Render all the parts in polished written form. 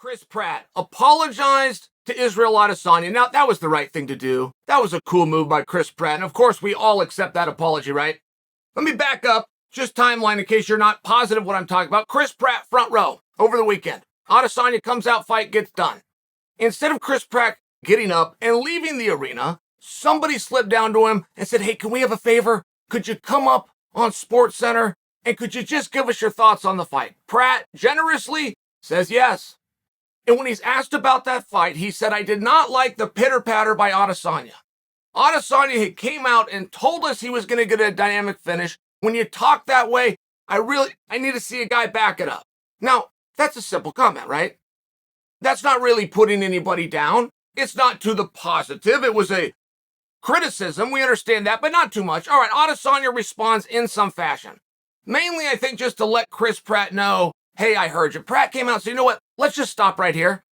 Chris Pratt apologized to Israel Adesanya. Now, that was the right thing to do. That was a cool move by Chris Pratt. And of course, we all accept that apology, right? Let me back up, just timeline in case you're not positive what I'm talking about. Chris Pratt, front row, over the weekend. Adesanya comes out, fight gets done. Instead of Chris Pratt getting up and leaving the arena, somebody slipped down to him and said, hey, can we have a favor? Could you come up on SportsCenter and could you just give us your thoughts on the fight? Pratt generously says yes. And when he's asked about that fight, he said, I did not like the pitter-patter by Adesanya. Adesanya had came out and told us he was going to get a dynamic finish. When you talk that way, I need to see a guy back it up. Now, that's a simple comment, right? That's not really putting anybody down. It's not to the positive. It was a criticism. We understand that, but not too much. All right, Adesanya responds in some fashion. Mainly, I think, just to let Chris Pratt know, hey, I heard you. Pratt came out and said, you know what? Let's just stop right here.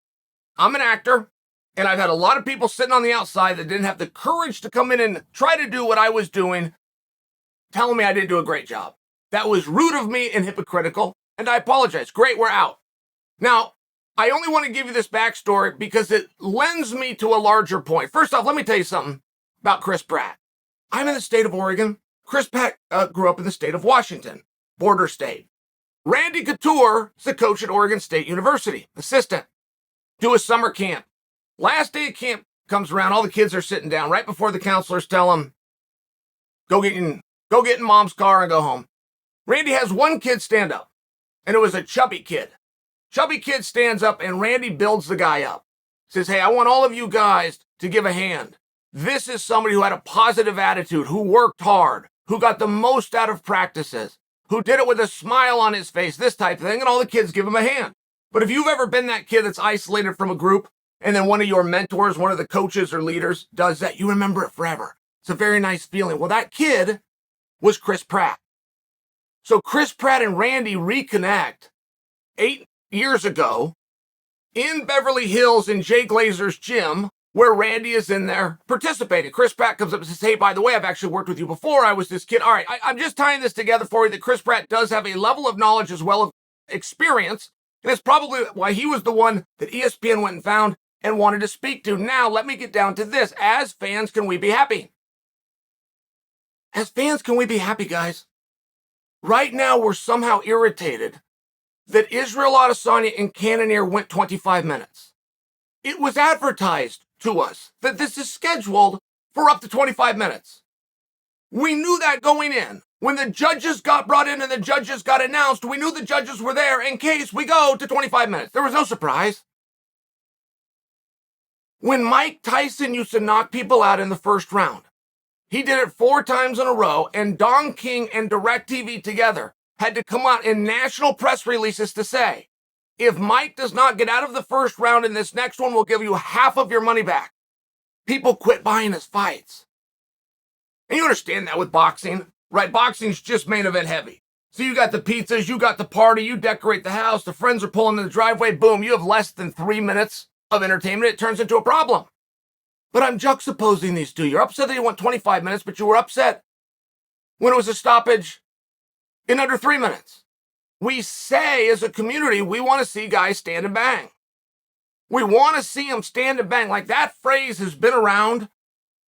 I'm an actor, and I've had a lot of people sitting on the outside that didn't have the courage to come in and try to do what I was doing, telling me I didn't do a great job. That was rude of me and hypocritical, and I apologize. Great, we're out. Now, I only want to give you this backstory because it lends me to a larger point. First off, let me tell you something about Chris Pratt. I'm in the state of Oregon. Chris Pratt grew up in the state of Washington, border state. Randy Couture is the coach at Oregon State University, assistant. Do a summer camp. Last day of camp comes around, all the kids are sitting down right before the counselors tell them, go get in mom's car and go home. Randy has one kid stand up, and it was a chubby kid. Chubby kid stands up, and Randy builds the guy up. Says, hey, I want all of you guys to give a hand. This is somebody who had a positive attitude, who worked hard, who got the most out of practices, who did it with a smile on his face, this type of thing, and all the kids give him a hand. But if you've ever been that kid that's isolated from a group, and then one of your mentors, one of the coaches or leaders does that, you remember it forever. It's a very nice feeling. Well, that kid was Chris Pratt. So Chris Pratt and Randy reconnect 8 years ago in Beverly Hills in Jay Glazer's gym, where Randy is in there participating. Chris Pratt comes up and says, hey, by the way, I've actually worked with you before. I was this kid. All right, I'm just tying this together for you that Chris Pratt does have a level of knowledge as well as experience. And it's probably why he was the one that ESPN went and found and wanted to speak to. Now, let me get down to this. As fans, can we be happy? As fans, can we be happy, guys? Right now, we're somehow irritated that Israel Adesanya and Cannonier went 25 minutes. It was advertised to us that this is scheduled for up to 25 minutes. We knew that going in. When the judges got brought in and the judges got announced, we knew the judges were there in case we go to 25 minutes. There was no surprise. When Mike Tyson used to knock people out in the first round, he did it 4 times in a row, and Don King and DirecTV together had to come out in national press releases to say, if Mike does not get out of the first round in this next one, we'll give you half of your money back. People quit buying his fights. And you understand that with boxing, right? Boxing's just main event heavy. So you got the pizzas, you got the party, you decorate the house, the friends are pulling in the driveway, boom, you have less than 3 minutes of entertainment. It turns into a problem. But I'm juxtaposing these two. You're upset that you went 25 minutes, but you were upset when it was a stoppage in under 3 minutes. We say as a community, we want to see guys stand and bang. We want to see them stand and bang. Like that phrase has been around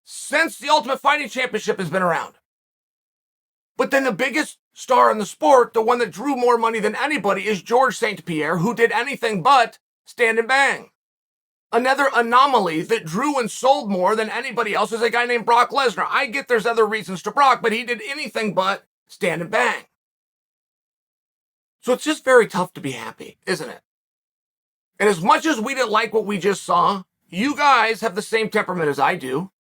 since the Ultimate Fighting Championship has been around. But then the biggest star in the sport, the one that drew more money than anybody, is George St. Pierre, who did anything but stand and bang. Another anomaly that drew and sold more than anybody else is a guy named Brock Lesnar. I get there's other reasons to Brock, but he did anything but stand and bang. So it's just very tough to be happy, isn't it? And as much as we didn't like what we just saw, you guys have the same temperament as I do.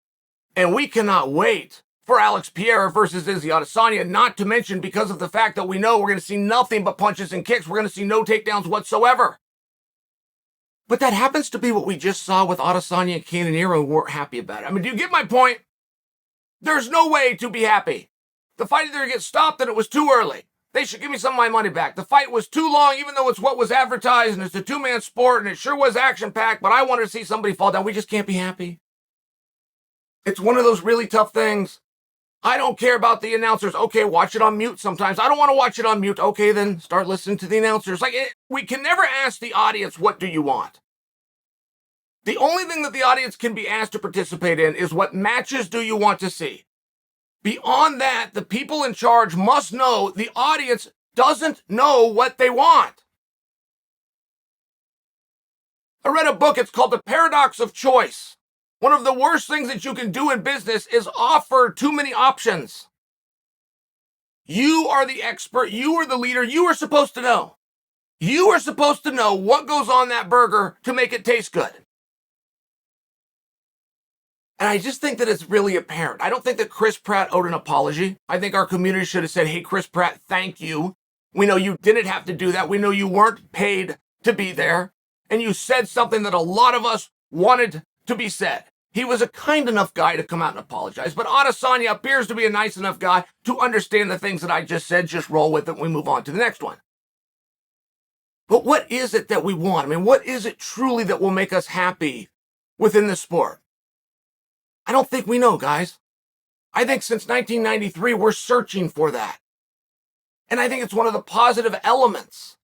And we cannot wait for Alex Pereira versus Israel Adesanya, not to mention because of the fact that we know we're going to see nothing but punches and kicks. We're going to see no takedowns whatsoever. But that happens to be what we just saw with Adesanya and Cannonier, and we're happy about it. I mean, do you get my point? There's no way to be happy. The fight either gets stopped and it was too early. They should give me some of my money back. The fight was too long, even though it's what was advertised, and it's a 2-man sport, and it sure was action-packed, but I wanted to see somebody fall down. We just can't be happy. It's one of those really tough things. I don't care about the announcers. Okay, watch it on mute sometimes. I don't want to watch it on mute. Okay, then start listening to the announcers. We can never ask the audience, what do you want? The only thing that the audience can be asked to participate in is, what matches do you want to see? Beyond that, the people in charge must know the audience doesn't know what they want. I read a book, it's called The Paradox of Choice. One of the worst things that you can do in business is offer too many options. You are the expert, you are the leader, you are supposed to know. You are supposed to know what goes on that burger to make it taste good. And I just think that it's really apparent. I don't think that Chris Pratt owed an apology. I think our community should have said, hey, Chris Pratt, thank you. We know you didn't have to do that. We know you weren't paid to be there. And you said something that a lot of us wanted to be said. He was a kind enough guy to come out and apologize. But Adesanya appears to be a nice enough guy to understand the things that I just said. Just roll with it and we move on to the next one. But what is it that we want? I mean, what is it truly that will make us happy within the sport? I don't think we know, guys. I think since 1993, we're searching for that. And I think it's one of the positive elements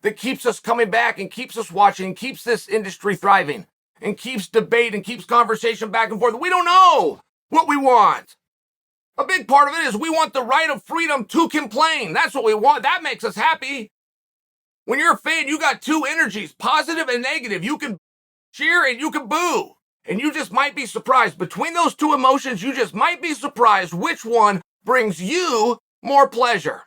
that keeps us coming back and keeps us watching and keeps this industry thriving and keeps debate and keeps conversation back and forth. We don't know what we want. A big part of it is we want the right of freedom to complain. That's what we want. That makes us happy. When you're a fan, you got two energies, positive and negative. You can cheer and you can boo. And you just might be surprised. Between those two emotions, you just might be surprised which one brings you more pleasure.